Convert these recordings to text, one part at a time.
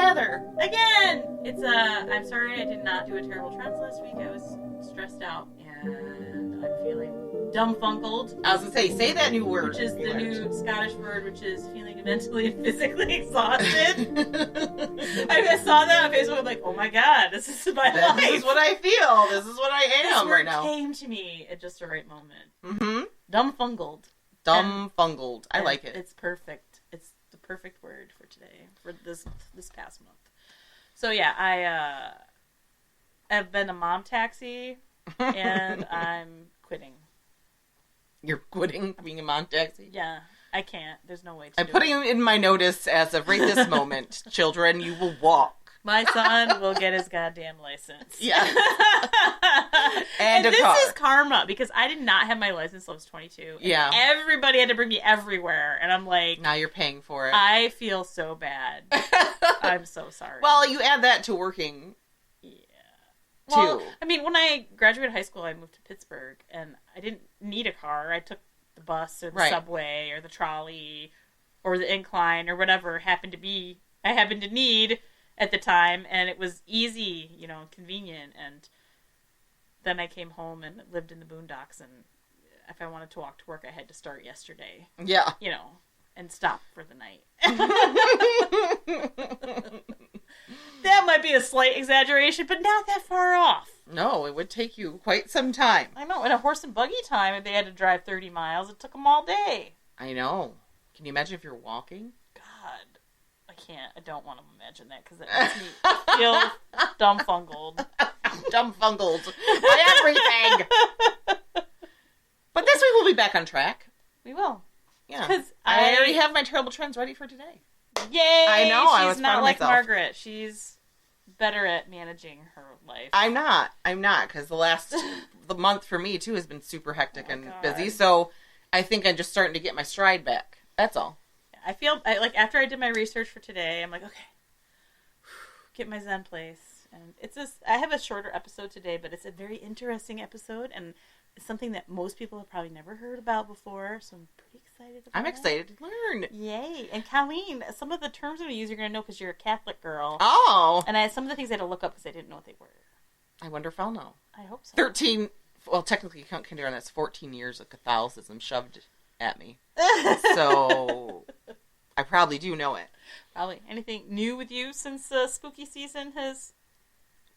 together again. It's I'm sorry I did not do a terrible trends last week. I was stressed out and I'm feeling dumbfunkled. I was gonna say that new word. Which is the new Scottish word, which is feeling mentally and physically exhausted. I saw that on Facebook. I'm like, oh my god, this is my life. This is what I feel. This is what I am this right now. This came to me at just the right moment. Mm-hmm. Dumbfungled. Dumbfungled. I like it. It's perfect. It's the perfect word for today, for this past month. So yeah, I've been a mom taxi, and I'm quitting. You're quitting being a mom taxi? Yeah, I can't. There's no way to I'm putting it in my notice as of right this moment. Children, you will walk. My son will get his goddamn license. Yeah. and this car. is karma, because I did not have my license until I was 22. Yeah. Everybody had to bring me everywhere, and I'm like... Now you're paying for it. I feel so bad. I'm so sorry. Well, you add that to working... Well, I mean, when I graduated high school, I moved to Pittsburgh, and I didn't need a car. I took the bus or the subway or the trolley or the incline or whatever I happened to need at the time, and it was easy, convenient. And then I came home and lived in the boondocks, and if I wanted to walk to work, I had to start yesterday. Yeah. And stop for the night. That might be a slight exaggeration, but not that far off. No, it would take you quite some time. I know. In a horse and buggy time, if they had to drive 30 miles, it took them all day. I know. Can you imagine if you're walking? God. I can't. I don't want to imagine that, because it makes me feel dumbfungled. Dumbfungled by everything. But this week we'll be back on track. We will. Yeah. Because I already have my terrible trends ready for today. Yay! I know. She's I was not like myself. Margaret. She's better at managing her life. I'm not, because the month for me too has been super hectic and God. busy. So I think I'm just starting to get my stride back. That's all. I feel like after I did my research for today, I'm like, okay, get my Zen place. And I have a shorter episode today, but it's a very interesting episode, and it's something that most people have probably never heard about before, so I'm pretty excited about it. I'm excited to learn. Yay. And Colleen, some of the terms I'm going to use you're going to know because you're a Catholic girl. Oh. And some of the things I had to look up because I didn't know what they were. I wonder if I'll know. I hope so. 13, well, technically, count kindergarten, that's 14 years of Catholicism shoved at me. So, I probably do know it. Probably. Anything new with you since spooky season has...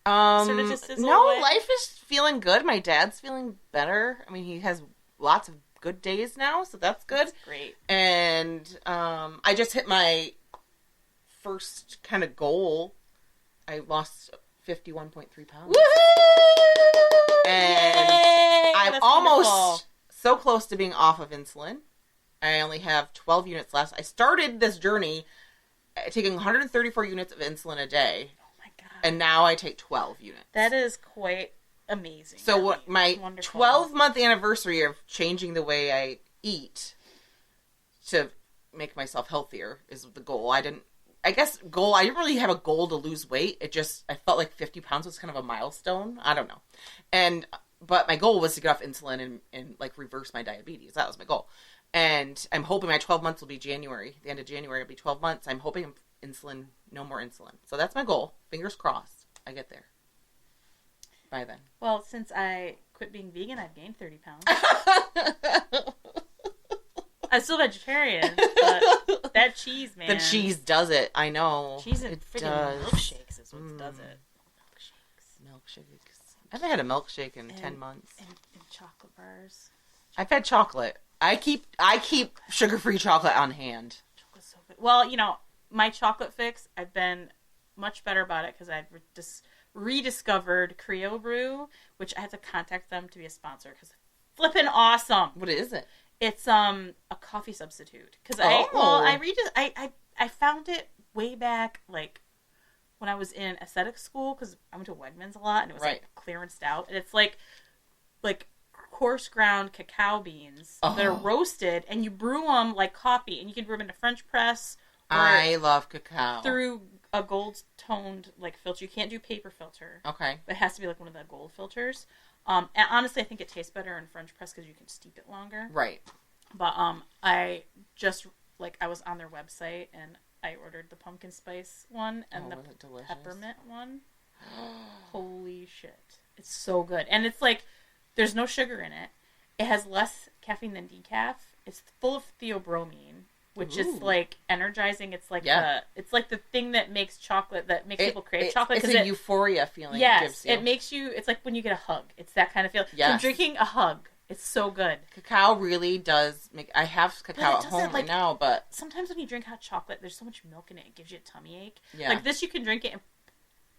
started to sizzle away? Life is feeling good. My dad's feeling better. I mean, he has lots of good days now, so that's good. That's great. And I just hit my first kind of goal. I lost 51.3 pounds. Woohoo! And Yay! I'm That's almost wonderful. so close to being off of insulin. I only have 12 units left. I started this journey taking 134 units of insulin a day. And now I take 12 units. That is quite amazing. So my wonderful. 12-month anniversary of changing the way I eat to make myself healthier is the goal. I didn't really have a goal to lose weight. I felt like 50 pounds was kind of a milestone. I don't know. But my goal was to get off insulin and like reverse my diabetes. That was my goal. And I'm hoping my 12 months will be January. The end of January will be 12 months. I'm hoping no more insulin. So that's my goal. Fingers crossed. I get there. By then. Well, since I quit being vegan, I've gained 30 pounds. I'm still vegetariarian, but that cheese, man. The cheese does it. I know. Cheese and freaking milkshakes is what does it. Milkshakes. I haven't had a milkshake in 10 months. And chocolate bars. I've had chocolate. I keep sugar-free chocolate on hand. Chocolate's so good. Well, my chocolate fix, I've been much better about it because I've rediscovered Creo Brew, which I have to contact them to be a sponsor because it's flipping awesome. What is it? It's a coffee substitute. Because I found it way back, like when I was in aesthetic school, because I went to Wegmans a lot and it was like clearanced out, and it's like coarse ground cacao beans that are roasted, and you brew them like coffee, and you can brew them in a French press. I love cacao. Through a gold toned filter. You can't do paper filter. Okay. It has to be like one of the gold filters. And honestly, I think it tastes better in French press because you can steep it longer. Right. But I just I was on their website and I ordered the pumpkin spice one and the peppermint one. Holy shit. It's so good. And it's like, there's no sugar in it. It has less caffeine than decaf. It's full of theobromine, which is like energizing. It's like it's like the thing that makes chocolate, that makes people crave chocolate. It's a euphoria feeling. Yes, it gives you. It makes you, it's like when you get a hug. It's that kind of feeling. Yes. So I'm drinking a hug. It's so good. Cacao really does make... I have cacao at home right now, but... Sometimes when you drink hot chocolate, there's so much milk in it, it gives you a tummy ache. Yeah. Like this, you can drink it and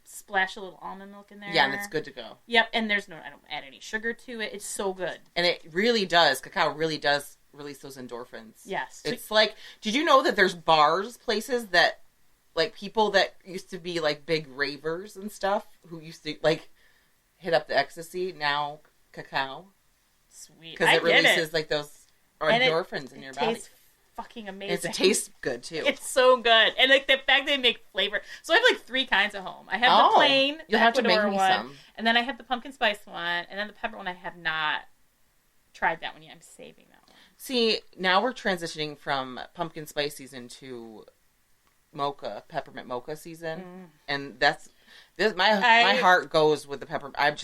splash a little almond milk in there. Yeah, and it's good to go. Yep, and I don't add any sugar to it. It's so good. And it really does. Cacao really does release those endorphins. Yes. It's like... Did you know that there's places that... Like, people that used to be, like, big ravers and stuff, who used to, like, hit up the ecstasy, now cacao... Sweet. Because it releases like those endorphins in your body. It tastes fucking amazing. It tastes good too. It's so good. And like the fact they make flavor. So I have like 3 kinds at home. I have the plain, you'll have to make me one, some. And then I have the pumpkin spice one, and then the pepper one. I have not tried that one yet. I'm saving that one. See, now we're transitioning from pumpkin spice season to peppermint mocha season, and that's. My heart goes with the pepper. I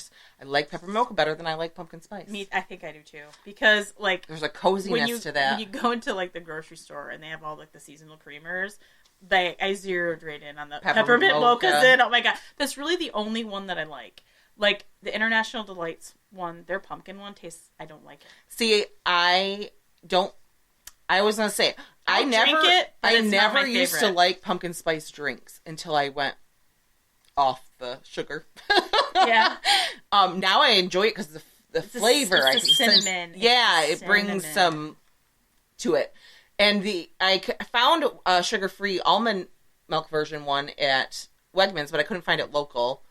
like peppermint mocha better than I like pumpkin spice. I think I do too, because like there's a coziness to that. When you go into like the grocery store and they have all like the seasonal creamers, I zeroed right in on the peppermint mochas. Oh my god, that's really the only one that I like. Like the International Delights one, their pumpkin one tastes. I don't like it. See, I was gonna say I never used to like pumpkin spice drinks until I went off the sugar. Yeah. Now I enjoy it because the flavor. It's the cinnamon. It brings some to it. And I found a sugar-free almond milk version one at Wegmans, but I couldn't find it local.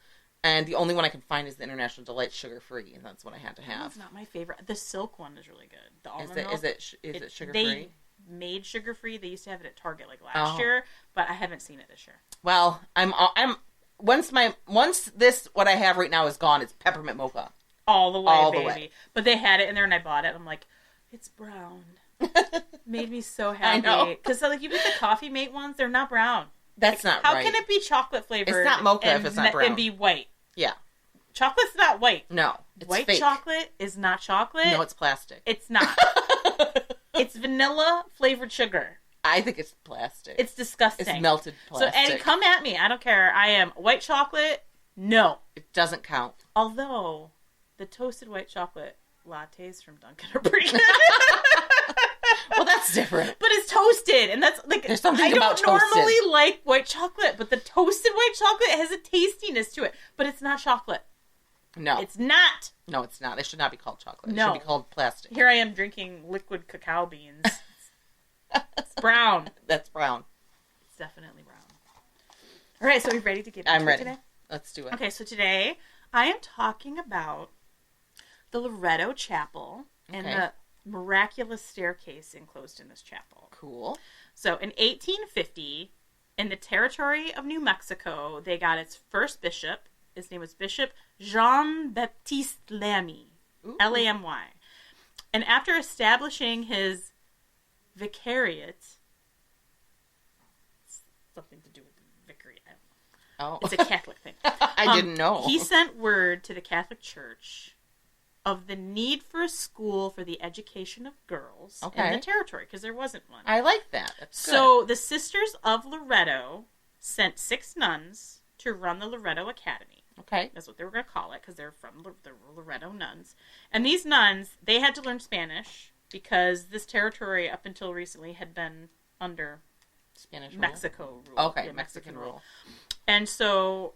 And the only one I can find is the International Delight sugar-free, and that's what I had to have. That's not my favorite. The Silk one is really good. The almond milk. Is it sugar-free? They made sugar-free. They used to have it at Target like last year, but I haven't seen it this year. Well, once what I have right now is gone, it's peppermint mocha. All the way, baby. But they had it in there and I bought it. I'm like, it's brown. Made me so happy. I know. Because like you get the Coffee Mate ones, they're not brown. That's like, not right. How can it be chocolate flavored? It's not mocha if it's not brown. And be white. Yeah. Chocolate's not white. No. It's white fake. chocolate is not chocolate. No, it's plastic. It's not. It's vanilla flavored sugar. I think it's plastic. It's disgusting. It's melted plastic. So, and come at me. I don't care. I am white chocolate. No. It doesn't count. Although, the toasted white chocolate lattes from Dunkin' are pretty good. Well, that's different. But it's toasted, and that's like there's something about toasted. I don't normally like white chocolate, but the toasted white chocolate has a tastiness to it. But it's not chocolate. No. It's not. No, it's not. They should not be called chocolate. No. It should be called plastic. Here I am drinking liquid cacao beans. It's brown. That's brown. It's definitely brown. All right, so are you ready to get into it today? Let's do it. Okay, so today I am talking about the Loretto Chapel and the miraculous staircase enclosed in this chapel. Cool. So in 1850, in the territory of New Mexico, they got its first bishop. His name was Bishop Jean-Baptiste Lamy. Lamy. And after establishing his vicariate, something to do with vicariate, I don't know. Oh. It's a Catholic thing. I didn't know. He sent word to the Catholic Church of the need for a school for the education of girls in the territory, because there wasn't one. I like that. That's good. So the Sisters of Loretto sent 6 nuns to run the Loretto Academy. Okay. That's what they were going to call it, because they're from the Loretto nuns. And these nuns, they had to learn Spanish, because this territory, up until recently, had been under Spanish Mexico rule. Okay, yeah, Mexican rule. And so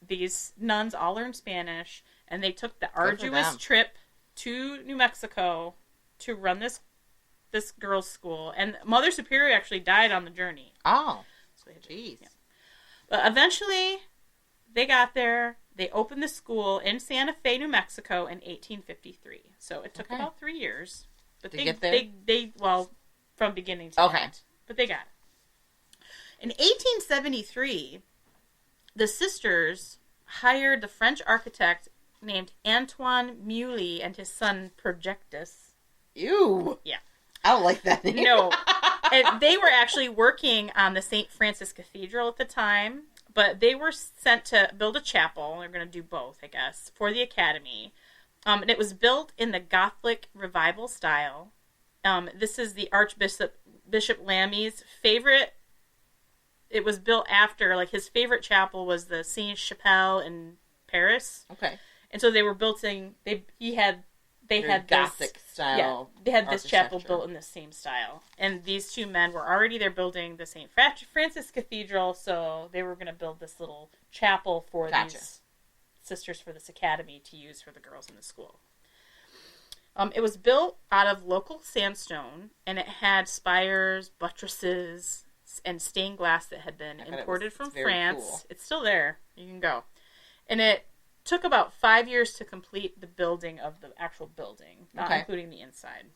these nuns all learned Spanish, and they took the arduous trip to New Mexico to run this girls' school. And Mother Superior actually died on the journey. Oh. So jeez. Yeah. But eventually, they got there. They opened the school in Santa Fe, New Mexico in 1853. So it took about 3 years. But to get there? Well, from beginning to end. But they got it. In 1873, the sisters hired the French architect named Antoine Muley and his son Projectus. Ew. Yeah. I don't like that name. No. And they were actually working on the St. Francis Cathedral at the time, but they were sent to build a chapel. They're going to do both, I guess, for the Academy. And it was built in the Gothic Revival style. This is the Bishop Lamy's favorite. It was built after, like, his favorite chapel was the Saint Chapel in Paris. Okay. And so they were building. They had Gothic style. Yeah, they had this chapel built in the same style. And these two men were already there building the St. Francis Cathedral, so they were going to build this little chapel for these sisters for this academy to use for the girls in the school. It was built out of local sandstone, and it had spires, buttresses, and stained glass that had been imported from France. Cool. It's still there. You can go. And it took about 5 years to complete the building of the actual building, not including the inside.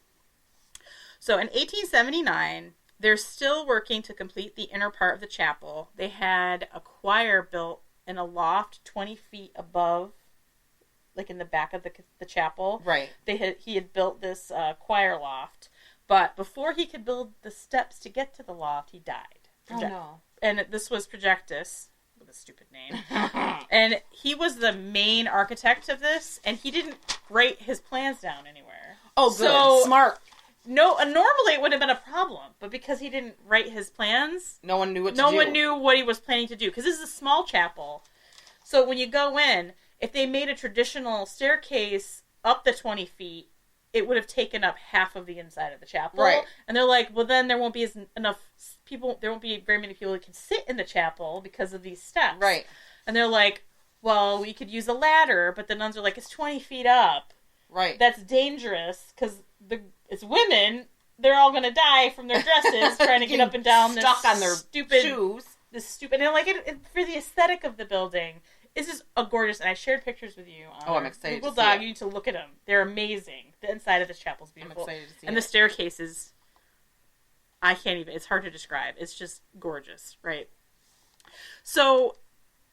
So in 1879, they're still working to complete the inner part of the chapel. They had a choir built in a loft 20 feet above, like in the back of the chapel. Right. He had built this choir loft, but before he could build the steps to get to the loft, he died. Oh, no. And this was Projectus, with a stupid name. And he was the main architect of this, and he didn't write his plans down anywhere. Oh, good. So, smart. No, normally it would have been a problem, but because he didn't write his plans, no one knew what he was planning to do. Because this is a small chapel, so when you go in, if they made a traditional staircase up the 20 feet, it would have taken up half of the inside of the chapel. Right. And they're like, well, then there won't be enough people. There won't be very many people who can sit in the chapel because of these steps. Right. And they're like, well, we could use a ladder, but the nuns are like, it's 20 feet up. Right. That's dangerous because it's women. They're all going to die from their dresses trying to get up and down this stuck on their stupid shoes. This stupid. And like for the aesthetic of the building, this is a gorgeous. And I shared pictures with you on I'm excited Google to see Doc. it. You need to look at them. They're amazing. The inside of this chapel is beautiful. I'm excited to see and it. The staircase is. I can't even. It's hard to describe. It's just gorgeous, right? So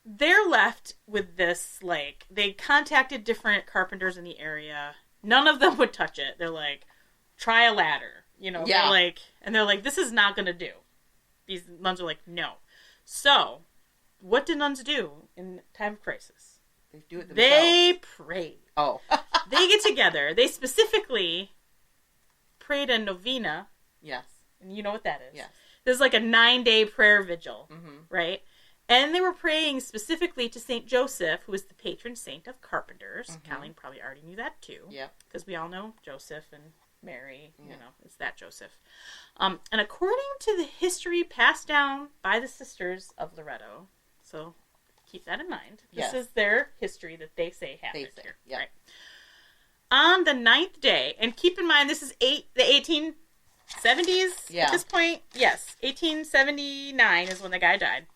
they're left with this. Like they contacted different carpenters in the area. None of them would touch it. They're like, try a ladder. You know. Yeah. They're like, this is not going to do. These nuns are like, no. So, what did nuns do in time of crisis? They do it themselves. They prayed. Oh. They get together. They specifically prayed a novena. Yes. And you know what that is. Yes. This is like a 9-day prayer vigil, mm-hmm. right? And they were praying specifically to St. Joseph, who is the patron saint of carpenters. Mm-hmm. Colleen probably already knew that too. Yeah. Because we all know Joseph and Mary, it's that Joseph. And according to the history passed down by the sisters of Loretto, so keep that in mind. This is their history that they say happened here. Yeah. Right. On the 9th day, and keep in mind this is the 1870s at this point. Yes, 1879 is when the guy died.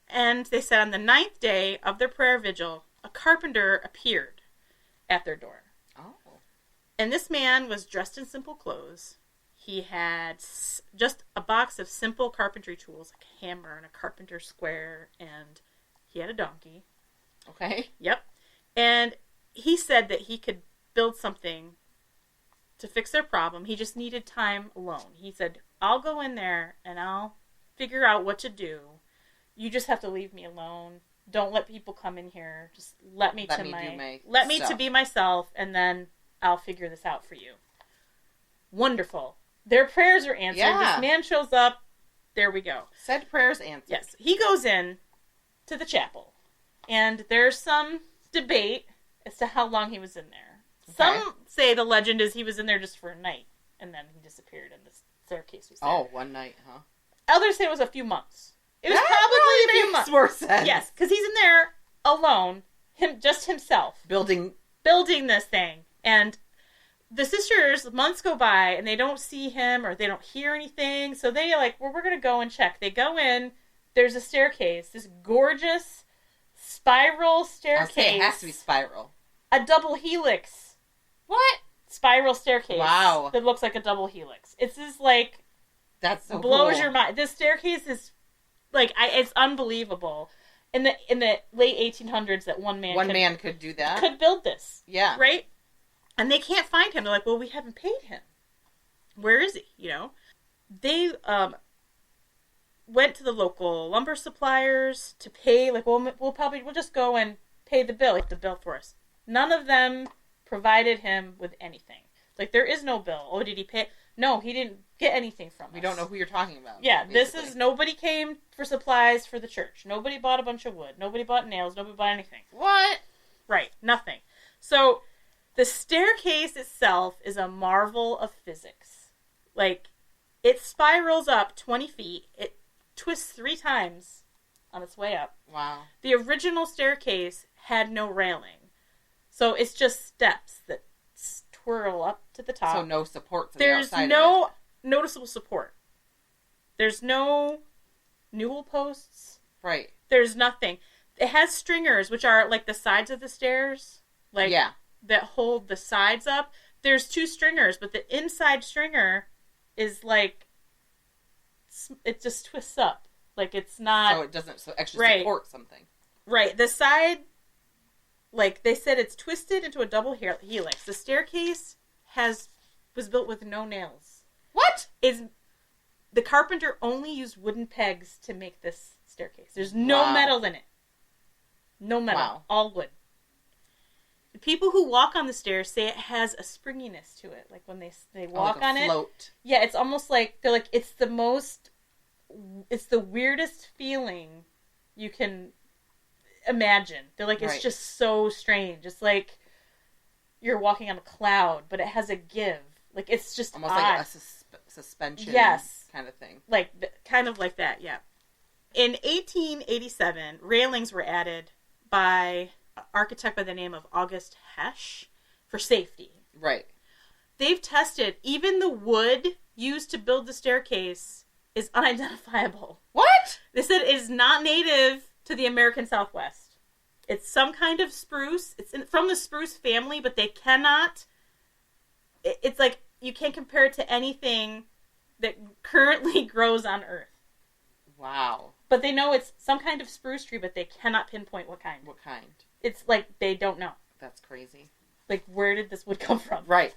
And they said on the 9th day of their prayer vigil, a carpenter appeared at their door. Oh. And this man was dressed in simple clothes. He had just a box of simple carpentry tools, like a hammer and a carpenter square, and he had a donkey. Okay. Yep. And he said that he could build something to fix their problem. He just needed time alone. He said, I'll go in there and I'll figure out what to do. You just have to leave me alone. Don't let people come in here. Just let me to be myself, and then I'll figure this out for you. Wonderful. Their prayers are answered. Yeah. This man shows up. There we go. Said prayers answered. Yes. He goes in to the chapel, and there's some debate as to how long he was in there. Okay. Some say the legend is he was in there just for a night, and then he disappeared, and the staircase was there. Oh, one night, huh? Others say it was a few months. It was probably a few months. More sense. Yes, because he's in there alone, just himself, building this thing, and the sisters, months go by and they don't see him or they don't hear anything, so they like, well, we're gonna go and check. They go in. There's a staircase, this gorgeous spiral staircase. I'll say it has to be spiral. A double helix. What? Spiral staircase. Wow. That looks like a double helix. It's just like that's so blows cool. your mind. This staircase is. Like, it's unbelievable. In the late 1800s, that one man could do that. Could build this. Yeah. Right? And they can't find him. They're like, well, we haven't paid him. Where is he? You know? they went to the local lumber suppliers to pay, like, we'll just go and pay the bill, like the bill for us. None of them provided him with anything. Like, there is no bill. Oh, did he pay? No, he didn't get anything from us. We don't know who you're talking about. Yeah, basically. Nobody came for supplies for the church. Nobody bought a bunch of wood. Nobody bought nails. Nobody bought anything. What? Right, nothing. So, the staircase itself is a marvel of physics. Like, it spirals up 20 feet. It twists 3 times on its way up. Wow. The original staircase had no railing. So, it's just steps that twirl up to the top. So no support to There's the outside no noticeable support. There's no newel posts. Right. There's nothing. It has stringers, which are like the sides of the stairs. Like, yeah. That hold the sides up. There's 2 stringers, but the inside stringer is like, it just twists up. Like, it's not... So it doesn't actually support something. Right. The side... Like, they said it's twisted into a double helix. The staircase was built with no nails. What? The carpenter only used wooden pegs to make this staircase. There's no metal in it. No metal. Wow. All wood. The people who walk on the stairs say it has a springiness to it. Like, when they walk like on it. Float. Yeah, it's almost like, they're like, it's the weirdest feeling you can imagine. They're like, it's just so strange. It's like you're walking on a cloud, but it has a give. Like, it's just almost odd. like a suspension kind of thing. Like, kind of like that, yeah. In 1887, railings were added by an architect by the name of August Hesch for safety. Right. They've tested, even the wood used to build the staircase is unidentifiable. What? They said it is not native to the American Southwest. It's some kind of spruce. It's from the spruce family, but they cannot... It's like, you can't compare it to anything that currently grows on Earth. Wow. But they know it's some kind of spruce tree, but they cannot pinpoint what kind. What kind? It's like, they don't know. That's crazy. Like, where did this wood come from? Right.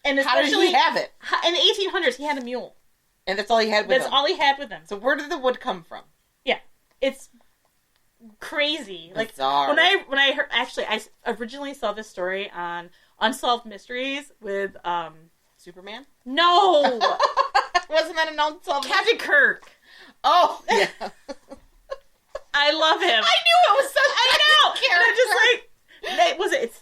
And how did he have it? In the 1800s, he had a mule. And that's all he had with him? That's all he had with him. So where did the wood come from? Yeah. It's crazy. Bizarre. Like, when I heard, actually, I originally saw this story on Unsolved Mysteries with, Superman? No! Wasn't that an Unsolved Captain Kirk. Oh, yeah. I love him. I knew it was such I know! And I'm just like, it's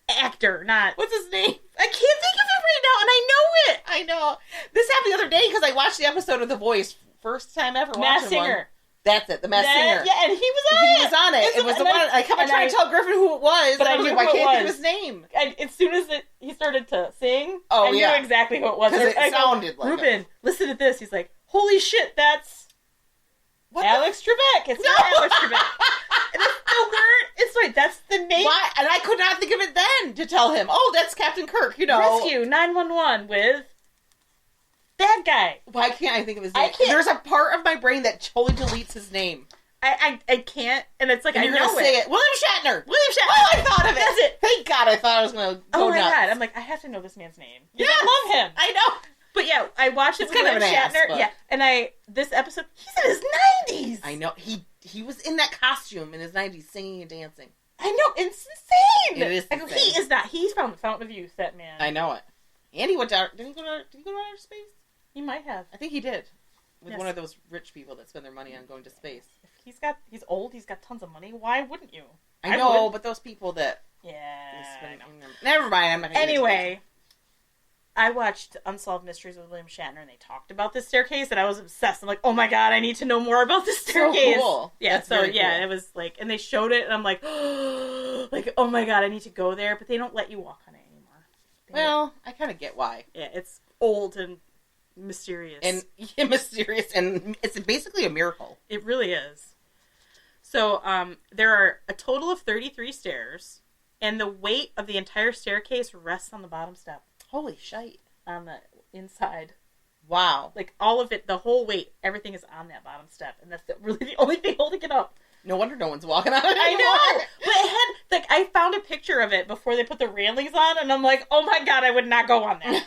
actor, not... What's his name? I can't think of it right now, and I know it! I know. This happened the other day because I watched the episode of The Voice. First time ever watching Masked Singer. One. That's it, the Masked Singer. Yeah, and he was on it. He was on it. It was the one. I kept trying to tell Griffin who it was, but I knew I can't think of was. his name. As soon as he started to sing, I knew exactly who it was. Because it sounded like Ruben, listen to this. He's like, holy shit, that's Alex Trebek. It's not Alex Trebek. And that's the word. It's right. That's the name. Why? And I could not think of it then to tell him. Oh, that's Captain Kirk. You know, Rescue 911 with that guy. Why can't I think of his name? I can't. There's a part of my brain that totally deletes his name. I can't, and it's like, and I you're know gonna say it. William Shatner. Oh, I thought of it. That's it. Thank God, I thought I was gonna go Oh my nuts. God, I'm like, I have to know this man's name. Yeah, I love him. I know. But yeah, I watched it with William Shatner. Yeah, and this episode, he's in his 90s. I know. He was in that costume in his 90s, singing and dancing. I know, it's insane. It is insane. I go, he is not. He's found the fountain of youth, that man. I know it. And he went down. Did he go to outer space? He might have. I think he did. With one of those rich people that spend their money on going to space. If he's old, he's got tons of money. Why wouldn't you? I know, but those people that... Yeah, I know. Never mind, I'm not gonna Anyway, I watched Unsolved Mysteries with William Shatner, and they talked about this staircase, and I was obsessed. I'm like, oh my God, I need to know more about this staircase. So cool. Yeah, That's very cool. It was like, and they showed it, and I'm like, like, oh my God, I need to go there, but they don't let you walk on it anymore. Well, I kind of get why. Yeah, it's old and mysterious. And mysterious, and it's basically a miracle. It really is. So, there are a total of 33 stairs, and the weight of the entire staircase rests on the bottom step. Holy shite. On the inside. Wow. Like, all of it, the whole weight, everything is on that bottom step, and that's really the only thing holding it up. No wonder no one's walking on it anymore. I know! But it had, like, I found a picture of it before they put the railings on, and I'm like, oh my God, I would not go on that.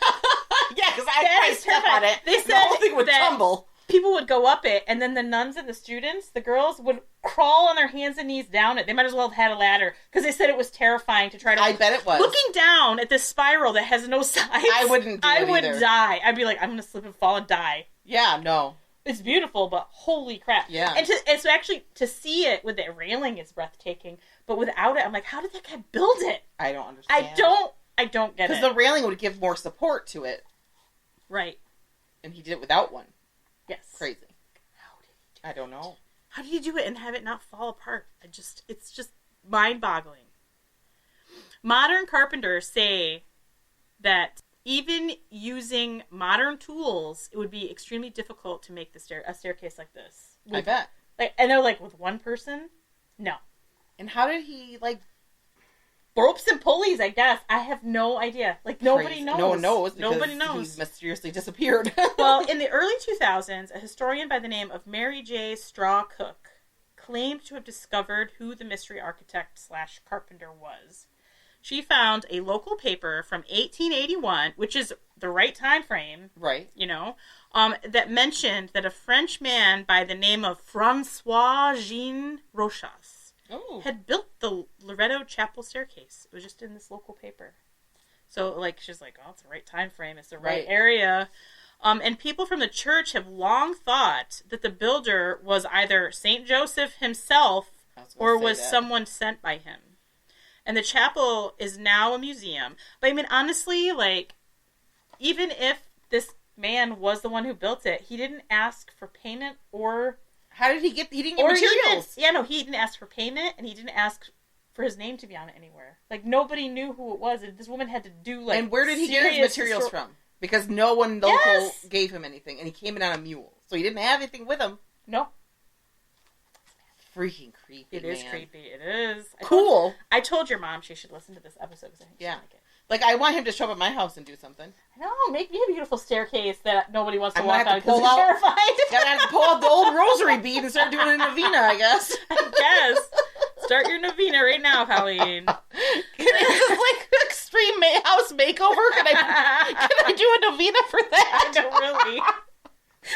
Yeah, because I step on it. They said the whole thing would tumble. People would go up it, and then the nuns and the students, the girls, would crawl on their hands and knees down it. They might as well have had a ladder, because they said it was terrifying to try to... I bet it was. Looking down at this spiral that has no sides. I wouldn't do it I would either. die. I'd be like, I'm going to slip and fall and die. Yeah, no. It's beautiful, but holy crap. Yeah. And it's actually, to see it with the railing is breathtaking, but without it, I'm like, how did that guy build it? I don't understand. I don't get it. Because the railing would give more support to it. Right. And he did it without one. Yes. Crazy. How did he do it? I don't know. How do you do it and have it not fall apart? It's just mind-boggling. Modern carpenters say that even using modern tools, it would be extremely difficult to make a staircase like this. I bet. And they're like, with one person? No. And how did he, ropes and pulleys, I guess. I have no idea. Nobody knows. No one knows. Nobody knows. He mysteriously disappeared. Well, in the early 2000s, a historian by the name of Mary J. Straw Cook claimed to have discovered who the mystery architect / carpenter was. She found a local paper from 1881, which is the right time frame. Right. That mentioned that a French man by the name of François-Jean Rochas had built the Loretto Chapel staircase. It was just in this local paper. So, she's like, oh, it's the right time frame. It's the right area. And people from the church have long thought that the builder was either St. Joseph himself or was someone sent by him. And the chapel is now a museum. But, I mean, honestly, even if this man was the one who built it, he didn't ask for payment or... How did he get... He didn't get materials. He didn't ask for payment, and he didn't ask for his name to be on it anywhere. Nobody knew who it was. This woman had to do, And where did he get his materials from? Because no one local gave him anything, and he came in on a mule. So he didn't have anything with him. No. Freaking creepy, It is creepy. It is. Cool. I told your mom she should listen to this episode because I think she'd like it. I want him to show up at my house and do something. I know. Make me a beautiful staircase that nobody wants to walk on because they're terrified. Gotta have to pull out the old rosary bead and start doing a novena, I guess. Start your novena right now, Colleen. Can I just extreme house makeover? Can I do a novena for that? I know, really.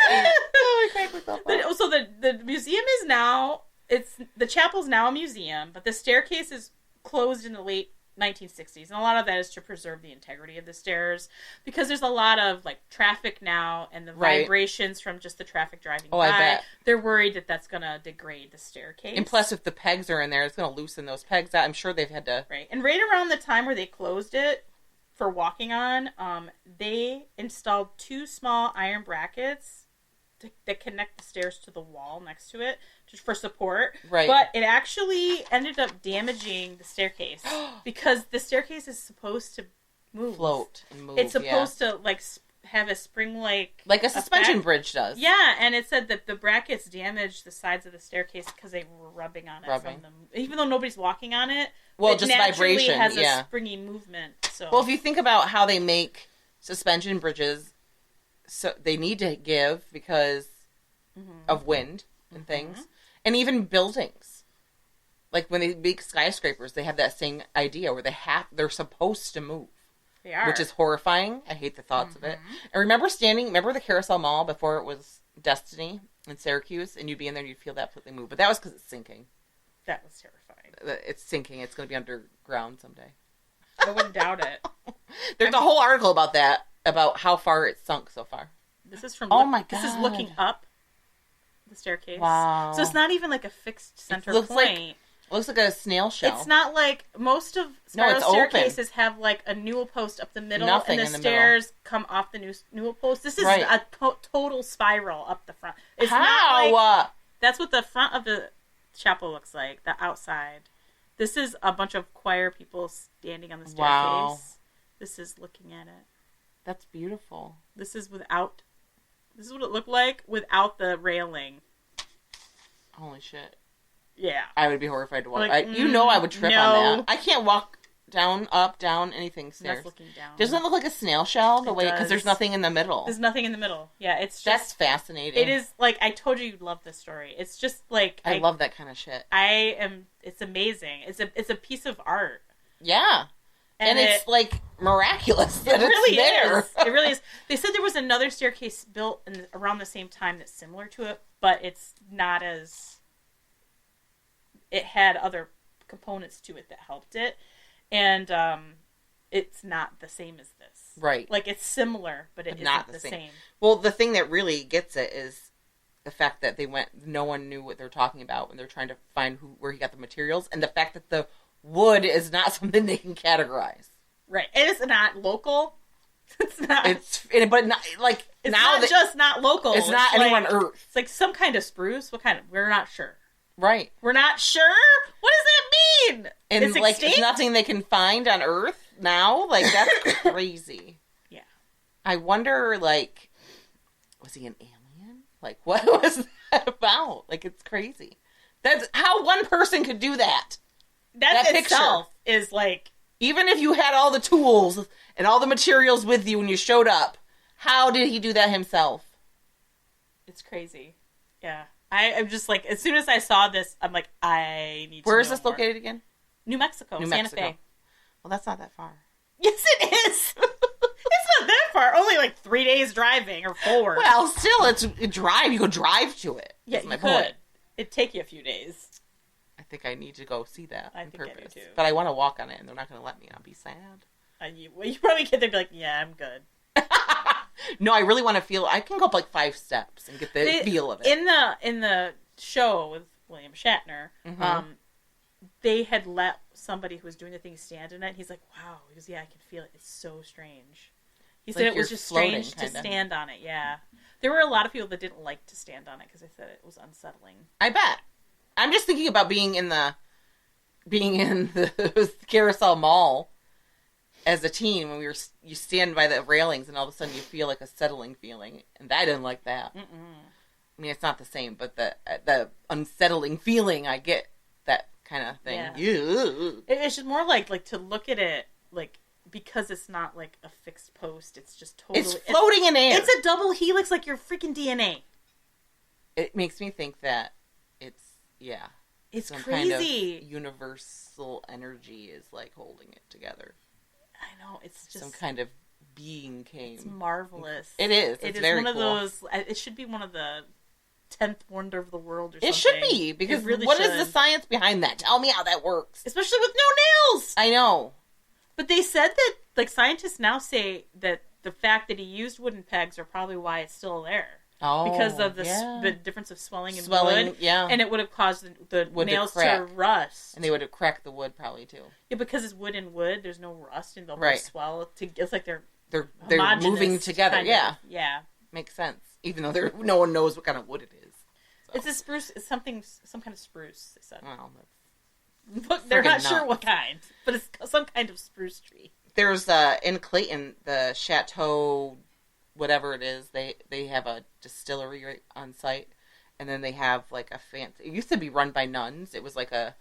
I crack myself up. So the museum is now... the chapel's now a museum, but the staircase is closed in the late 1960s, and a lot of that is to preserve the integrity of the stairs, because there's a lot of traffic now, and the vibrations from just the traffic driving by. I bet. They're worried that that's going to degrade the staircase. And plus, if the pegs are in there, it's going to loosen those pegs out. I'm sure they've had to... Right. And right around the time where they closed it for walking on, they installed 2 small iron brackets that connect the stairs to the wall next to it, just for support. Right. But it actually ended up damaging the staircase because the staircase is supposed to move. Float and move. It's supposed to have a spring-like a suspension bridge does. Yeah, and it said that the brackets damaged the sides of the staircase because they were rubbing on it from them. Even though nobody's walking on it, it just naturally vibration has a springy movement. So if you think about how they make suspension bridges, so they need to give because of wind and things, and even buildings. When they make skyscrapers, they have that same idea where they're supposed to move. They are, which is horrifying. I hate the thoughts of it. And remember the Carousel Mall before it was Destiny in Syracuse, and you'd be in there and you'd feel that completely move, but that was because it's sinking. That was terrifying. It's sinking. It's going to be underground someday. I wouldn't doubt it. There's a whole article about that, about how far it's sunk so far. This is from... my God. This is looking up the staircase. Wow. So it's not even a fixed center point. It looks like a snail shell. It's not most of spiral staircases have a newel post up the middle, Nothing and the in stairs come off the newel post. This is a total spiral up the front. It's how? Not that's what the front of the chapel looks like, the outside. This is a bunch of choir people standing on the staircase. Wow. This is looking at it. That's beautiful. This is what it looked like without the railing. Holy shit. Yeah. I would be horrified to walk. I would trip on that. I can't walk down, up, down, anything stairs. That's looking down. Doesn't it look like a snail shell? Because there's nothing in the middle. There's nothing in the middle. Yeah, it's just... That's fascinating. It is, I told you you'd love this story. It's just, I love that kind of shit. It's amazing. It's a piece of art. Yeah. And it's like miraculous that it really it's there. Is. It really is. They said there was another staircase built around the same time that's similar to it, but it's not as... It had other components to it that helped it. And it's not the same as this. Right. Like, it's similar, but it isn't the same. Well, the thing that really gets it is the fact that no one knew what they're talking about when they're trying to find where he got the materials, and the fact that the wood is not something they can categorize. Right. And it's not local. It's not. But not, like, it's now not just not local. It's not anywhere on Earth. It's like some kind of spruce. What kind of? We're not sure. Right. We're not sure? What does that mean? And it's like, extinct? it's nothing they can find on Earth now? Like, that's crazy. Yeah. I wonder, like, was he an alien? Like, what was that about? Like, it's crazy. That's how one person could do that. That itself is like... Even if you had all the tools and all the materials with you when you showed up, how did he do that himself? It's crazy. Yeah. I'm just like, as soon as I saw this, I'm like, I need to Where is know this more. Located again? New Mexico, Santa Fe. Well, that's not that far. Yes, it is. It's not that far. Only like 3 days driving or 4. Well, still, it's a drive. You could drive to it. Yeah, you could. It'd take you a few days. I think I need to go see that on purpose. I do too. But I want to walk on it, and they're not going to let me. I'll be sad. You probably get there and be like, yeah, I'm good. No, I really want to feel... I can go up like 5 steps and get the feel of it. In the show with William Shatner, they had let somebody who was doing the thing stand in it. And he's like, wow. He goes, yeah, I can feel it. It's so strange. He said it was just strange to stand on it, yeah. There were a lot of people that didn't like to stand on it because they said it was unsettling. I bet. I'm just thinking about being in the Carousel Mall as a teen when you stand by the railings and all of a sudden you feel like a settling feeling, and I didn't like that. I mean, it's not the same, but the unsettling feeling, I get that kind of thing. Yeah. It's just more like to look at it like, because it's not like a fixed post. It's just totally... It's floating in air. It's a double helix like your freaking DNA. It makes me think that it's some crazy. Kind of universal energy is like holding it together. I know, it's just... Some kind of being came. It's marvelous. It is. It's very cool. It is one of those... It should be one of the 10th wonder of the world or something. It should be, because what is the science behind that? Tell me how that works. Especially with no nails! I know. But they said that, like, scientists now say that the fact that he used wooden pegs are probably why it's still there. Oh, because of the difference of swelling in wood. Yeah. And it would have caused the nails to rust. And they would have cracked the wood probably, too. Yeah, because it's wood and wood, there's no rust, and they'll swell. It's like they're moving together, yeah. Yeah. Makes sense. Even though no one knows what kind of wood it is. So. It's a spruce, it's some kind of spruce, they said. Wow, But they're not sure what kind, but it's some kind of spruce tree. There's, in Clayton, the Chateau, whatever it is, they have a distillery right on site, and then they have, like, a fancy... It used to be run by nuns. It was like a...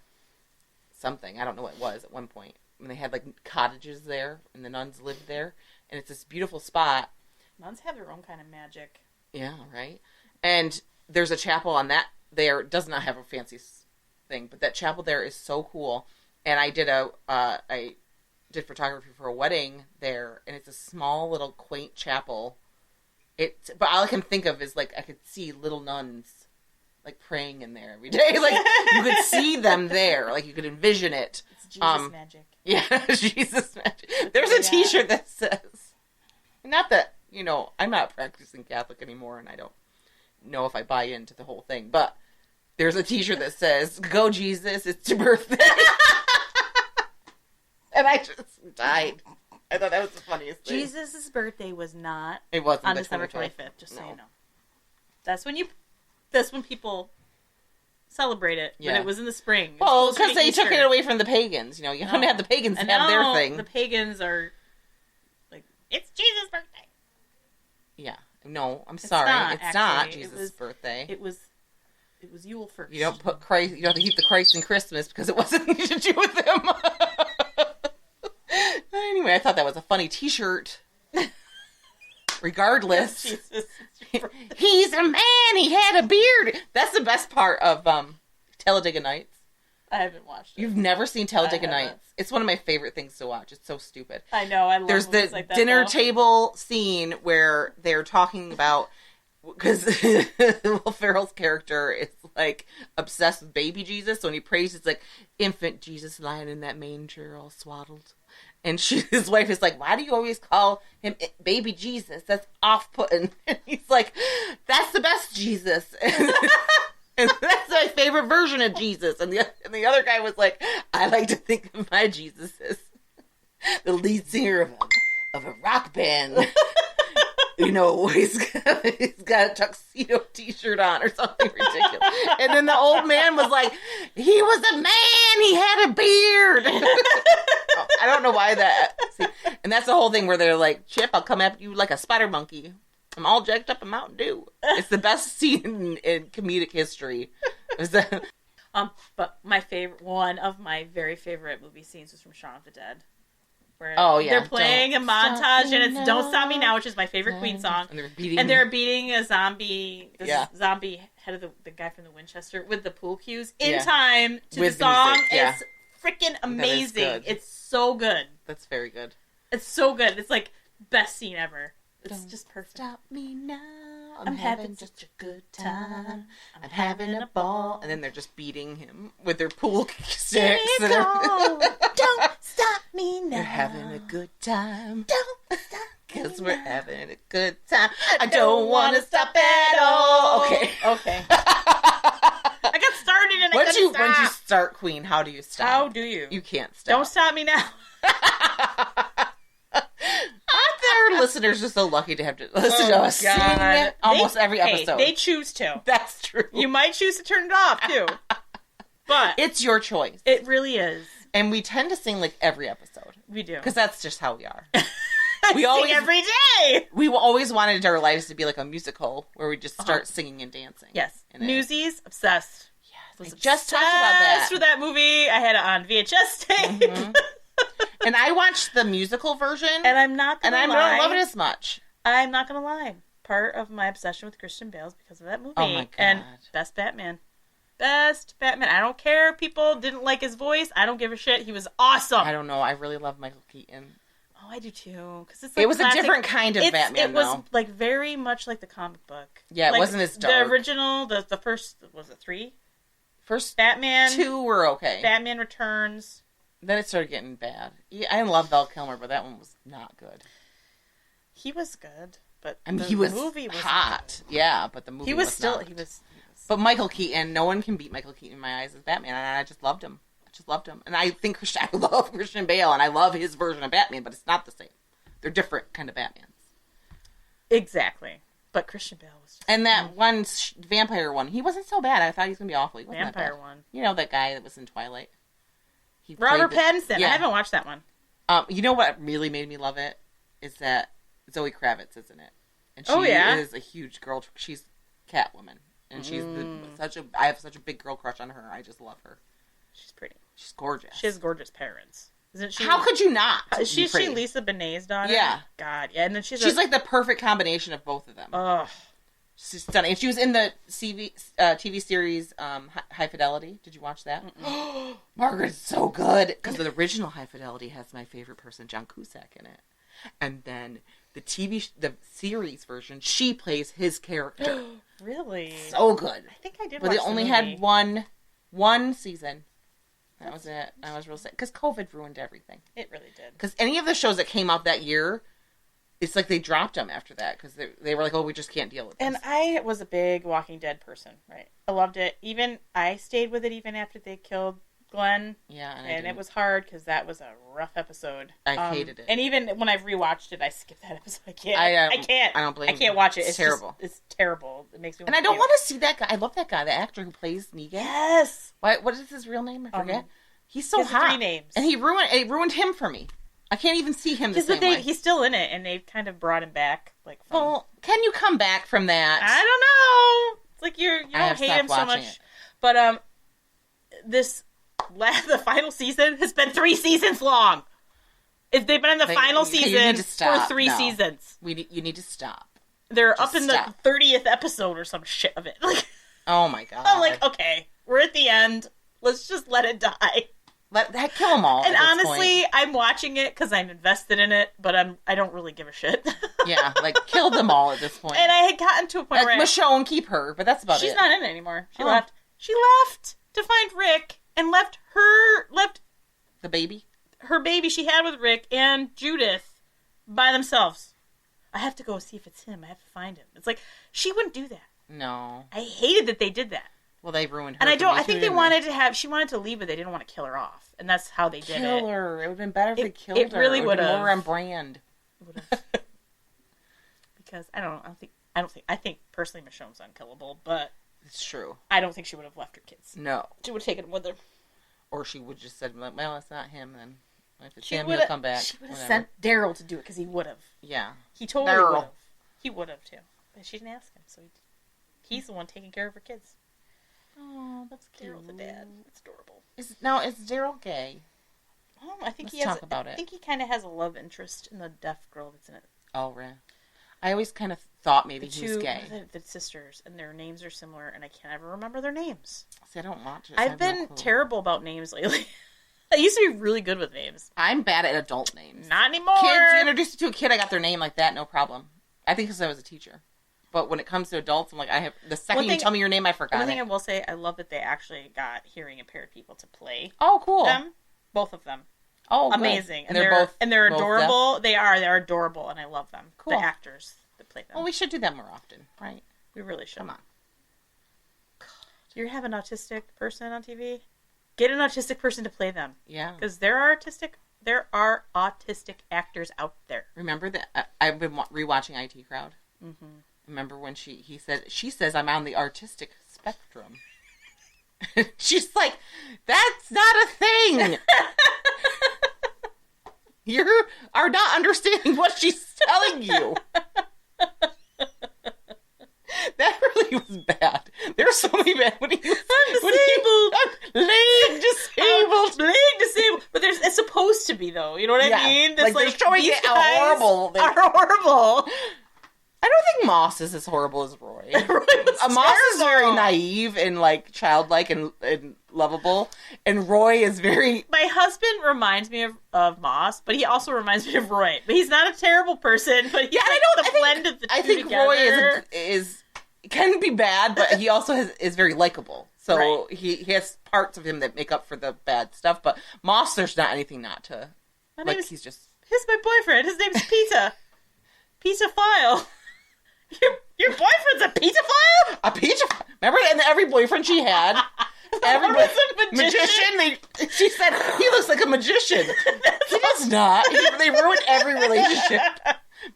something. I don't know what it was at one point. And they had, like, cottages there, and the nuns lived there, and it's this beautiful spot. Nuns have their own kind of magic. Yeah, right? And there's a chapel on that there. It does not have a fancy thing, but that chapel there is so cool. And I did photography for a wedding there, and it's a small little quaint chapel. But all I can think of is, like, I could see little nuns, like, praying in there every day. Like, you could see them there. Like, you could envision it. It's Jesus magic. Yeah, Jesus magic. There's a t-shirt that says, not that, I'm not practicing Catholic anymore, and I don't know if I buy into the whole thing, but there's a t-shirt that says, "Go Jesus, it's your birthday." And I just died. I thought that was the funniest thing. Jesus' birthday was not on December 25th, just so you know. That's when people celebrate it, but it was in the spring. Well, because they took it away from the pagans. You don't have the pagans have their thing. The pagans are like, it's Jesus' birthday. Yeah. No, I'm sorry. It's not Jesus' birthday. It was Yule first. You don't put Christ. You don't have to keep the Christ in Christmas because it wasn't anything to do with him. Anyway, I thought that was a funny t-shirt. Regardless. He's a man. He had a beard. That's the best part of Talladega Nights. I haven't watched it. You've never seen Talladega Nights? It's one of my favorite things to watch. It's so stupid. I know. I love There's the like that, dinner table scene where they're talking about, because Will Ferrell's character is like obsessed with baby Jesus. So when he prays, it's like infant Jesus lying in that manger all swaddled. And his wife is like, why do you always call him baby Jesus? That's off-putting. And he's like, that's the best Jesus. And that's my favorite version of Jesus. And the other guy was like, I like to think of my Jesus as the lead singer of a rock band. You know, he's got a tuxedo t-shirt on or something ridiculous. And then the old man was like, he was a man, he had a beard. I don't know why that. See, and that's the whole thing where they're like, Chip, I'll come after you like a spider monkey. I'm all jacked up in Mountain Dew. It's the best scene in comedic history. But one of my very favorite movie scenes was from Shaun of the Dead. Where they're playing a montage and it's Don't Stop Me Now, which is my favorite Queen song. And they're beating a zombie, zombie head of the guy from the Winchester with the pool cues in time to the song. It's freaking amazing. It's so good. That's very good. It's so good. It's like best scene ever. It's just perfect. Stop me now. I'm having such a good time. I'm having a ball. And then they're just beating him with their pool sticks. Don't stop me now. We're having a good time. Don't stop. Because we're having a good time. I don't want to stop at all. Okay. I got started and I couldn't stop. Once you start Queen, how do you stop? How do you? You can't stop. Don't stop me now. Our listeners are so lucky to have to listen to us sing almost every episode. They choose to. That's true. You might choose to turn it off, too. But it's your choice. It really is. And we tend to sing like every episode. We do. Because that's just how we are. We always sing every day. We always wanted our lives to be like a musical where we just start singing and dancing. Yes. Newsies, obsessed. Yes. I just talked about that. Obsessed with that movie. I had it on VHS tape. Mm-hmm. And I watched the musical version. And I'm not going to lie. And I don't love it as much. I'm not going to lie. Part of my obsession with Christian Bale is because of that movie. Oh my God. And Best Batman. Best Batman. I don't care if people didn't like his voice. I don't give a shit. He was awesome. I don't know. I really love Michael Keaton. Oh, I do too. Cause it's like it was classic. A different kind of Batman, It was like very much like the comic book. Yeah, like, it wasn't as dark. The original, the first, was it 3? First Batman. 2 were okay. Batman Returns. Then it started getting bad. I love Val Kilmer, but that one was not good. He was good, but he was movie was hot. Good. Yeah, but the movie was still not. He was. But Michael Keaton, no one can beat Michael Keaton in my eyes as Batman, and I just loved him. And I think I love Christian Bale, and I love his version of Batman, but it's not the same. They're different kind of Batmans. Exactly. But Christian Bale was just... And that one vampire one, he wasn't so bad. I thought he was going to be awful. He wasn't vampire one. You know that guy that was in Twilight? Robert Pattinson. Yeah. I haven't watched that one. You know what really made me love it? Is that Zoe Kravitz is in it. And she is a huge girl. She's Catwoman. And she's I have such a big girl crush on her. I just love her. She's pretty. She's gorgeous. She has gorgeous parents. Isn't she? How could you not? Is she Lisa Bonet's daughter? Yeah. God, yeah. And then she's like the perfect combination of both of them. Ugh. She's stunning. And she was in the TV series High Fidelity. Did you watch that? Margaret's so good. Because the original High Fidelity has my favorite person, John Cusack, in it. And then the series version, she plays his character. Really? So good. I think I did. But they only had one season. That was it. I was real sad. Because COVID ruined everything. It really did. Because any of the shows that came out that year, it's like they dropped them after that. Because they were like, oh, we just can't deal with this. And I was a big Walking Dead person, right? I loved it. I stayed with it even after they killed Glenn. Yeah. And it was hard because that was a rough episode. I hated it. And even when I've rewatched it, I skipped that episode. I can't. I don't blame you. I can't watch it. It's terrible. It's terrible. It makes me And I don't want to see that guy. I love that guy, the actor who plays Negan. Yes. What is his real name? I forget. He's so hot. 3 names. And it ruined him for me. I can't even see him the same way. He's still in it, and they've kind of brought him back. Well, can you come back from that? I don't know. It's like you don't hate him so much. But the final season has been 3 seasons long. They've been in the final season for 3 seasons. You need to stop. They're up in the 30th episode or some shit of it. Oh my God. I'm like, okay, we're at the end. Let's just let it die. Kill them all. And honestly, I'm watching it because I'm invested in it, but I don't really give a shit. Yeah, like kill them all at this point. And I had gotten to a point where Michonne, keep her, but that's about it. She's not in it anymore. She left. She left to find Rick and left the baby, her baby she had with Rick and Judith by themselves. I have to go see if it's him. I have to find him. It's like she wouldn't do that. No, I hated that they did that. Well, they ruined her. And I think they wanted to have. She wanted to leave, but they didn't want to kill her off, and that's how they did it. Kill her. It would have been better if they killed her. It really would have. More on brand. Would have. Because I think personally Michonne's unkillable, but it's true. I don't think she would have left her kids. No, she would have taken them with her, or she would just said, "Well, it's not him." Then if it's him, he'll come back. She would have sent Daryl to do it because he would have. Yeah, he totally would have. He would have too, but she didn't ask him, so he's the one taking care of her kids. Oh, that's cute. Daryl's the dad. It's adorable. Is Daryl gay? Oh, I think Let's talk about it. I think he kind of has a love interest in the deaf girl that's in it. Oh, really? I always kind of thought maybe he was gay. The sisters, and their names are similar, and I can't ever remember their names. See, I don't watch it. I've been terrible about names lately. I used to be really good with names. I'm bad at adult names. Not anymore. Kids, you introduced me to a kid, I got their name like that, no problem. I think because I was a teacher. But when it comes to adults, I'm like, the second you tell me your name, I forgot One thing I will say, I love that they actually got hearing impaired people to play. Oh, cool. Them. Both of them. Oh, amazing. And they're adorable. They're adorable, and I love them. Cool. The actors that play them. Well, we should do that more often, right? We really should. Come on. God. Do you have an autistic person on TV? Get an autistic person to play them. Yeah. Because there are autistic actors out there. Remember that? I've been rewatching IT Crowd. Mm-hmm. Remember when she says I'm on the artistic spectrum. She's like, that's not a thing. You are not understanding what she's telling you. That really was bad. There's so many bad. I'm disabled. Leg disabled. But it's supposed to be though. You know what I mean? It's like they're showing it how horrible they are. Horrible. I don't think Moss is as horrible as Roy. Moss is very naive and like childlike and lovable, and Roy is very. My husband reminds me of Moss, but he also reminds me of Roy. But he's not a terrible person. But yeah, I think Roy can be bad, but he also is very likable. So right. he has parts of him that make up for the bad stuff. But Moss, there's not anything not to. He's just. He's my boyfriend. His name's Pizza. Pizza File. Your boyfriend's a pizza file? A pizza file? Remember, and every boyfriend she had, every magician. She said he looks like a magician. He does not. They ruined every relationship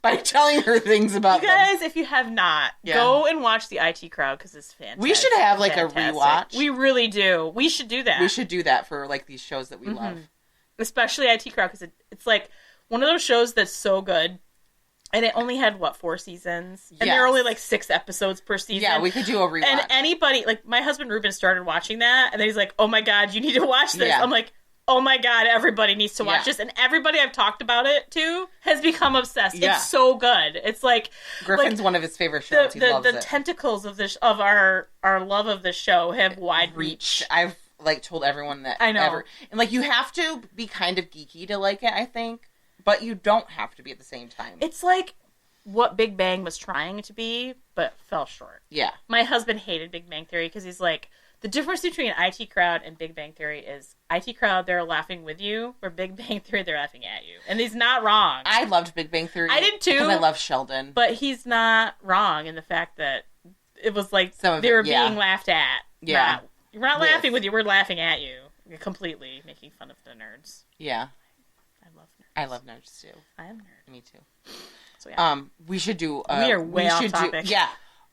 by telling her things about you guys. If you have not, go and watch the IT Crowd because it's fantastic. We should have like a rewatch. We really do. We should do that. We should do that for like these shows that we love, especially IT Crowd because it's like one of those shows that's so good. And it only had, 4 seasons? And there are only, 6 episodes per season. Yeah, we could do a rewatch. And anybody, my husband Ruben started watching that, and then he's like, oh my God, you need to watch this. Yeah. I'm like, oh my God, everybody needs to watch this. And everybody I've talked about it to has become obsessed. Yeah. It's so good. It's like... Griffin's one of his favorite shows. He loves it. The tentacles of our love of the show have wide reach. I've, told everyone that. I know. And, you have to be kind of geeky to like it, I think. But you don't have to be at the same time. It's like what Big Bang was trying to be, but fell short. Yeah. My husband hated Big Bang Theory because he's like, the difference between IT Crowd and Big Bang Theory is IT Crowd, they're laughing with you, or Big Bang Theory, they're laughing at you. And he's not wrong. I loved Big Bang Theory. I did too. Because I love Sheldon. But he's not wrong in the fact that it was like they were being laughed at. Yeah. We're not laughing with you, we're laughing at you. You're completely making fun of the nerds. Yeah. I love nerds too. I am a nerd. Me too. So yeah. We should do. We are way off topic.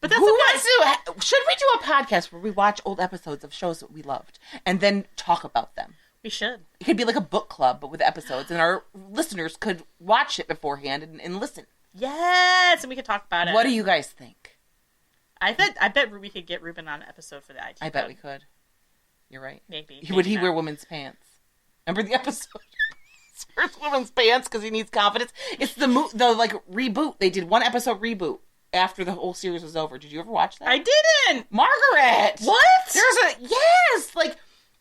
But that's okay. Should we do a podcast where we watch old episodes of shows that we loved and then talk about them? We should. It could be like a book club, but with episodes, and our listeners could watch it beforehand and listen. Yes, and we could talk about it. What do you guys think? I bet we could get Ruben on an episode for the IT. I bet we could. You're right. Maybe. Would he wear women's pants? Remember the episode? Wears women's pants because he needs confidence. It's the reboot. They did one episode reboot after the whole series was over. Did you ever watch that? I didn't. Margaret. What? There's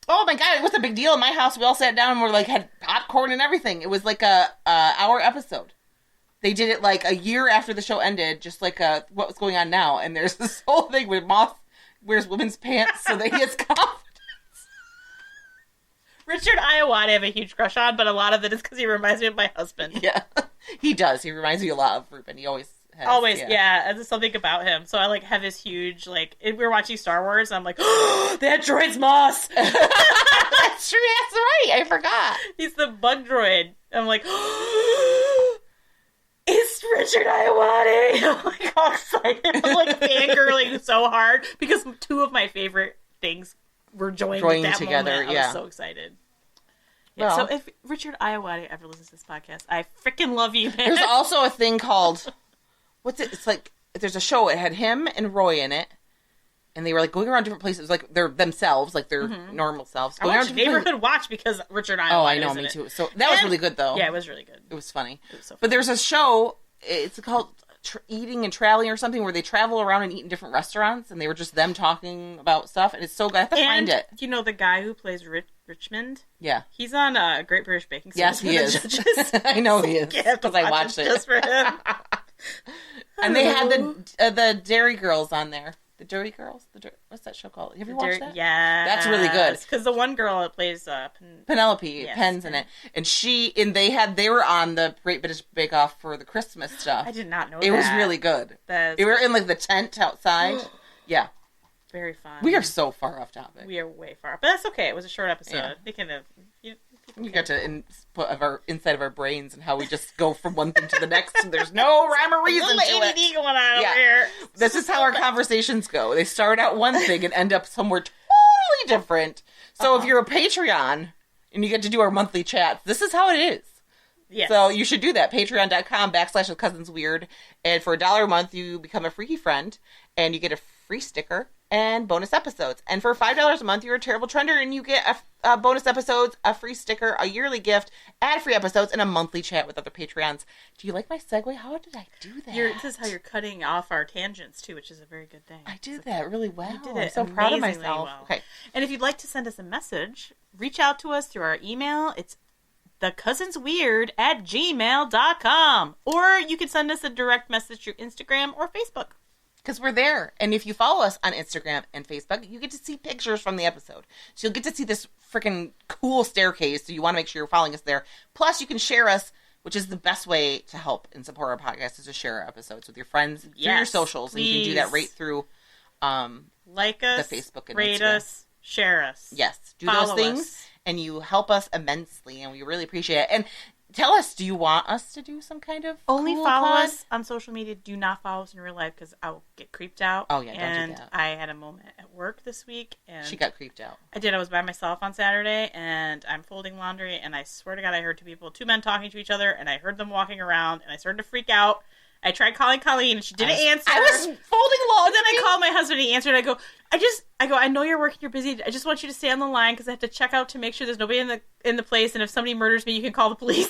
oh my God, what's the big deal? In my house, we all sat down and we're like, had popcorn and everything. It was like a hour episode. They did it like a year after the show ended, just like what was going on now. And there's this whole thing where Moth wears women's pants so that he has confidence. Richard Iowati I have a huge crush on, but a lot of it is because he reminds me of my husband. Yeah, he does. He reminds me a lot of Ruben. He always has. Always, yeah. There's something about him. So I like have this huge, like, if we were watching Star Wars, I'm like, oh, that droid's Moss. That's true. That's right. I forgot. He's the bug droid. I'm like, oh, it's Richard Iowati. I'm like all excited. I'm like fangirling so hard because two of my favorite things were joined that together. Moment. Yeah. I was so excited. Yeah, well, so if Richard Iowati ever listens to this podcast, I freaking love you, man. There's also a thing called, what's it? It's like, there's a show. It had him and Roy in it. And they were like going around different places, like they're themselves, like their normal selves. I watched Neighborhood Watch because Richard Iowati. Oh, I know, me too. So that was really good, though. Yeah, it was really good. It was funny. It was so funny. But there's a show. It's called Eating and Traveling or something, where they travel around and eat in different restaurants, and they were just them talking about stuff, and it's so good. I have to find it. You know the guy who plays Richmond? Yeah, he's on Great British Baking Show. Yes, he is. I know he is because I watched it just for him. And they had the Dairy Girls on there. The Dirty Girls? What's that show called? Have you watched that? Yeah. That's really good. Because the one girl that plays Penelope Penn's in it. And they were on the Great British Bake Off for the Christmas stuff. I did not know it was really good. They were in like the tent outside. Yeah. Very fun. We are so far off topic. We are way far off. But that's okay. It was a short episode. Yeah. They can have... You got to put inside of our brains and how we just go from one thing to the next, and there's no rhyme or reason to it. ADD going on over here. This is how our conversations go. They start out one thing and end up somewhere totally different. So if you're a Patreon and you get to do our monthly chats, this is how it is. Yes. So you should do that. Patreon.com/thecousinsweird. And for $1 a month, you become a freaky friend, and you get a free sticker and bonus episodes. And for $5 a month, you're a terrible trender, and you get a bonus episodes, a free sticker, a yearly gift, ad-free episodes, and a monthly chat with other Patreons. Do you like my segue? How did I do that? This is how you're cutting off our tangents, too, which is a very good thing. I did that really well. You did it. I'm so proud of myself. Well. Okay. And if you'd like to send us a message, reach out to us through our email. It's thecousinsweird@gmail.com. Or you can send us a direct message through Instagram or Facebook. Because we're there. And if you follow us on Instagram and Facebook, you get to see pictures from the episode. So you'll get to see this freaking cool staircase. So you want to make sure you're following us there. Plus, you can share us, which is the best way to help and support our podcast, is to share our episodes with your friends through your socials. Please. And you can do that right through like us, the Facebook and rate Instagram. us, share us. Yes. Do follow those things. Us. And you help us immensely. And we really appreciate it. And tell us, do you want us to do some kind of only cool follow pod? us on social media? Do not follow us in real life because I'll get creeped out. Oh, yeah, don't and do that. I had a moment at work this week. And she got creeped out. I did. I was by myself on Saturday, and I'm folding laundry, and I swear to God, I heard two men talking to each other, and I heard them walking around, and I started to freak out. I tried calling Colleen, and she didn't answer. I was folding laundry. And then I called my husband, and he answered. I go, I know you're working, you're busy. I just want you to stay on the line because I have to check out to make sure there's nobody in the place, and if somebody murders me, you can call the police.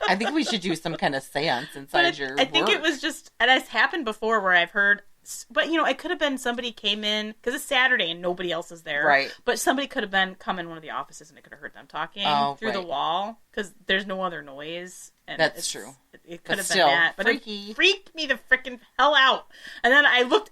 I think we should do some kind of seance inside your I think work. it was just, and it's happened before where I've heard, but it could have been somebody came in, because it's Saturday and nobody else is there. Right. But somebody could have come in one of the offices and it could have heard them talking through the wall, because there's no other noise. And that's true. It could have been that. But freaky. It freaked me the freaking hell out. And then I went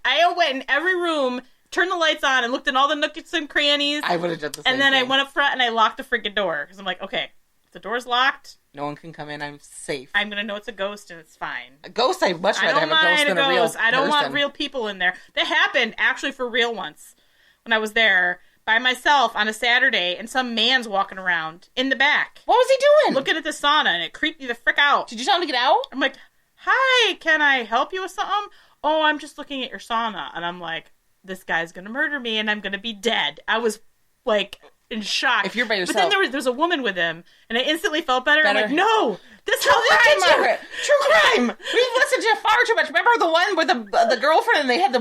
in every room, turned the lights on, and looked in all the nooks and crannies. I would have done the same And then thing. I went up front and I locked the freaking door, because I'm like, okay, if the door's locked, no one can come in. I'm safe. I'm going to know it's a ghost and it's fine. A ghost, I'd much rather have a ghost than a real person. I don't want real people in there. That happened actually for real once when I was there by myself on a Saturday and some man's walking around in the back. What was he doing? Looking at the sauna, and it creeped me the frick out. Did you tell him to get out? I'm like, hi, can I help you with something? Oh, I'm just looking at your sauna. And I'm like, this guy's going to murder me and I'm going to be dead. I was like in shock. If you're by yourself. But then there's a woman with him, and I instantly felt better. I'm like, no, this how they crime, get you. Margaret. True crime. We've listened to far too much. Remember the one with the girlfriend, and they had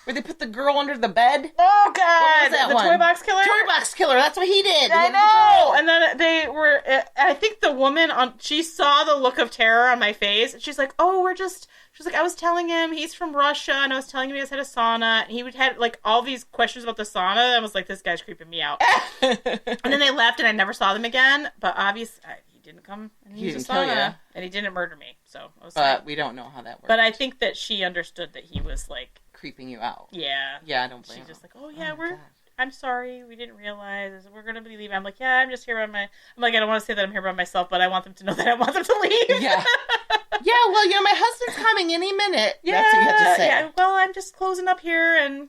Where they put the girl under the bed? Oh, God! The Toy Box Killer? Toy Box Killer, that's what he did. I know! And then they were... I think the woman she saw the look of terror on my face, and she's like, she's like, I was telling him he's from Russia, and I was telling him he has had a sauna, and he had, like, all these questions about the sauna, and I was like, this guy's creeping me out. And then they left, and I never saw them again, but obviously... He didn't come and use a sauna, and he didn't murder me, so I was But we don't know how that works. But I think that she understood that he was, like... creeping you out. Yeah. Yeah, I don't blame her. She's just like, I'm sorry, we didn't realize, we're going to be leaving. I'm like, yeah, I'm just here I'm like, I don't want to say that I'm here by myself, but I want them to know that I want them to leave. Yeah. Yeah, well, my husband's coming any minute. Yeah. That's what you have to say. Yeah, well, I'm just closing up here, and,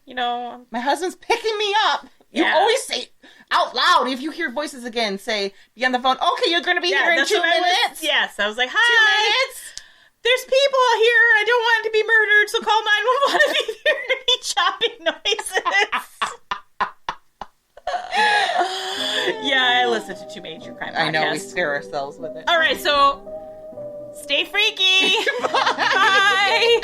my husband's picking me up. You always say out loud, if you hear voices again, say, be on the phone, okay, you're going to be here in 2 minutes? Yes, I was like, hi. 2 minutes? There's people here, and I don't want to be murdered, so call 911 if you hear any chopping noises. Yeah, I listen to too many true crime podcasts. I know, we scare ourselves with it. All right, so stay freaky. Bye.